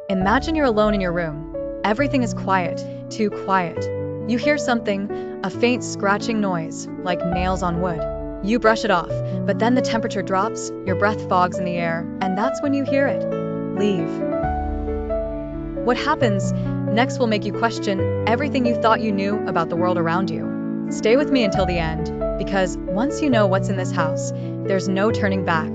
Imagine you're alone in your room. Everything is quiet, too quiet. You hear something, a faint scratching noise, like nails on wood. You brush it off, but then the temperature drops, your breath fogs in the air, and that's when you hear it. Leave. What happens next will make you question everything you thought you knew about the world around you. Stay with me until the end, because once you know what's in this house, there's no turning back.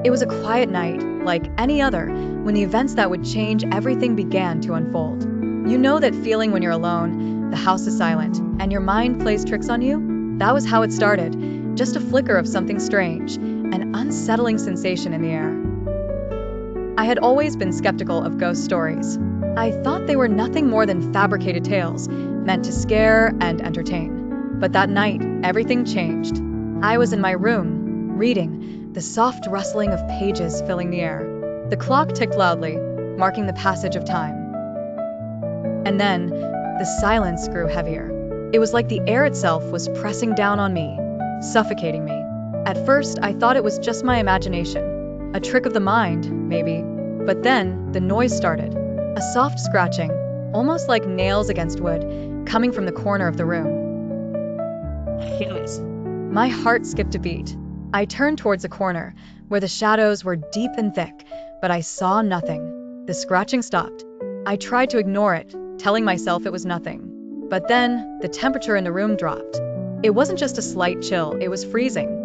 It was a quiet night, like any other, when the events that would change everything began to unfold. You know that feeling when you're alone, the house is silent, and your mind plays tricks on you? That was how it started, just a flicker of something strange, an unsettling sensation in the air. I had always been skeptical of ghost stories. I thought they were nothing more than fabricated tales, meant to scare and entertain. But that night, everything changed. I was in my room, reading, the soft rustling of pages filling the air. The clock ticked loudly, marking the passage of time. And then, the silence grew heavier. It was like the air itself was pressing down on me, suffocating me. At first, I thought it was just my imagination, a trick of the mind, maybe. But then, the noise started. A soft scratching, almost like nails against wood, coming from the corner of the room. My heart skipped a beat. I turned towards the corner, where the shadows were deep and thick, but I saw nothing. The scratching stopped. I tried to ignore it, telling myself it was nothing. But then, the temperature in the room dropped. It wasn't just a slight chill, it was freezing.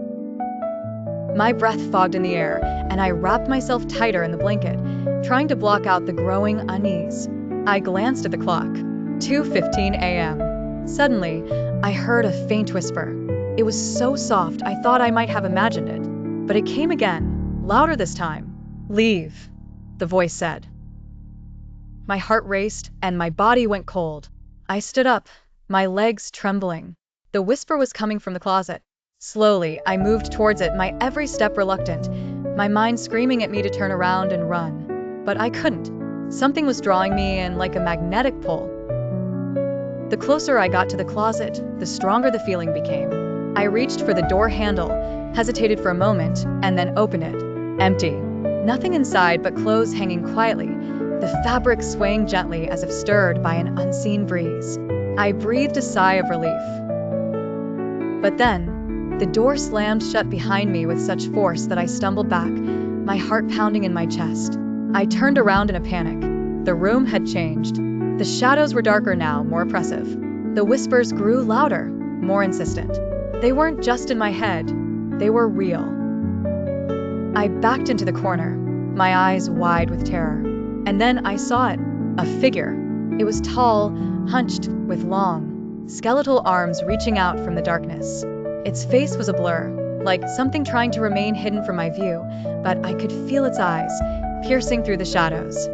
My breath fogged in the air, and I wrapped myself tighter in the blanket, trying to block out the growing unease. I glanced at the clock. 2:15 a.m. Suddenly, I heard a faint whisper. It was so soft, I thought I might have imagined it. But it came again, louder this time. "Leave," the voice said. My heart raced, and my body went cold. I stood up, my legs trembling. The whisper was coming from the closet. Slowly, I moved towards it, my every step reluctant, my mind screaming at me to turn around and run. But I couldn't. Something was drawing me in like a magnetic pull. The closer I got to the closet, the stronger the feeling became. I reached for the door handle, hesitated for a moment, and then opened it. Empty. Nothing inside but clothes hanging quietly, the fabric swaying gently as if stirred by an unseen breeze. I breathed a sigh of relief. But then, the door slammed shut behind me with such force that I stumbled back, my heart pounding in my chest. I turned around in a panic. The room had changed. The shadows were darker now, more oppressive. The whispers grew louder, more insistent. They weren't just in my head, they were real. I backed into the corner, my eyes wide with terror. And then I saw it, a figure. It was tall, hunched, with long, skeletal arms reaching out from the darkness. Its face was a blur, like something trying to remain hidden from my view, but I could feel its eyes, piercing through the shadows.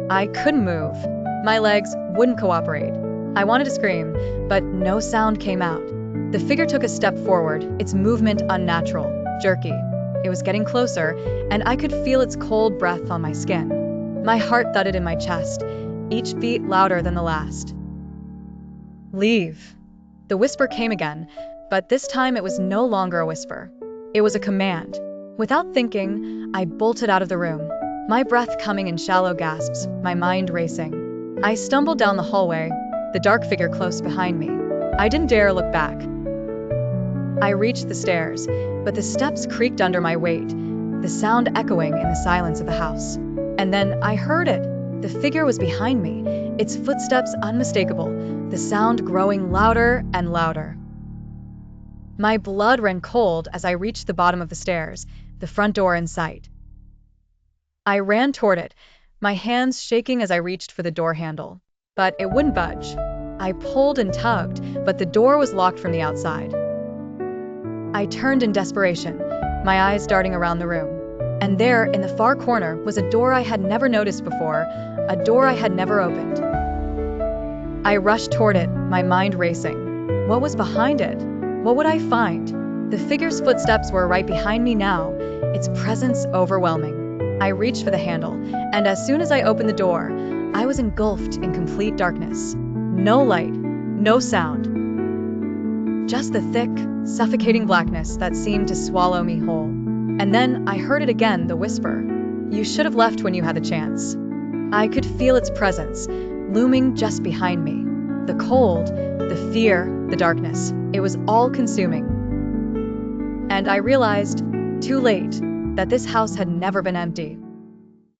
I couldn't move. My legs wouldn't cooperate. I wanted to scream, but no sound came out. The figure took a step forward, its movement unnatural, jerky. It was getting closer, and I could feel its cold breath on my skin. My heart thudded in my chest, each beat louder than the last. "Leave." The whisper came again, but this time it was no longer a whisper. It was a command. Without thinking, I bolted out of the room, my breath coming in shallow gasps, my mind racing. I stumbled down the hallway, the dark figure close behind me. I didn't dare look back. I reached the stairs, but the steps creaked under my weight, the sound echoing in the silence of the house. And then I heard it. The figure was behind me, its footsteps unmistakable, the sound growing louder and louder. My blood ran cold as I reached the bottom of the stairs, the front door in sight. I ran toward it, my hands shaking as I reached for the door handle. But it wouldn't budge. I pulled and tugged, but the door was locked from the outside. I turned in desperation, my eyes darting around the room. And there, in the far corner, was a door I had never noticed before, a door I had never opened. I rushed toward it, my mind racing. What was behind it? What would I find? The figure's footsteps were right behind me now, its presence overwhelming. I reached for the handle, and as soon as I opened the door, I was engulfed in complete darkness. No light, no sound. Just the thick, suffocating blackness that seemed to swallow me whole. And then I heard it again, the whisper. You should have left when you had the chance. I could feel its presence, looming just behind me. The cold, the fear, the darkness. It was all consuming. And I realized, too late, that this house had never been empty.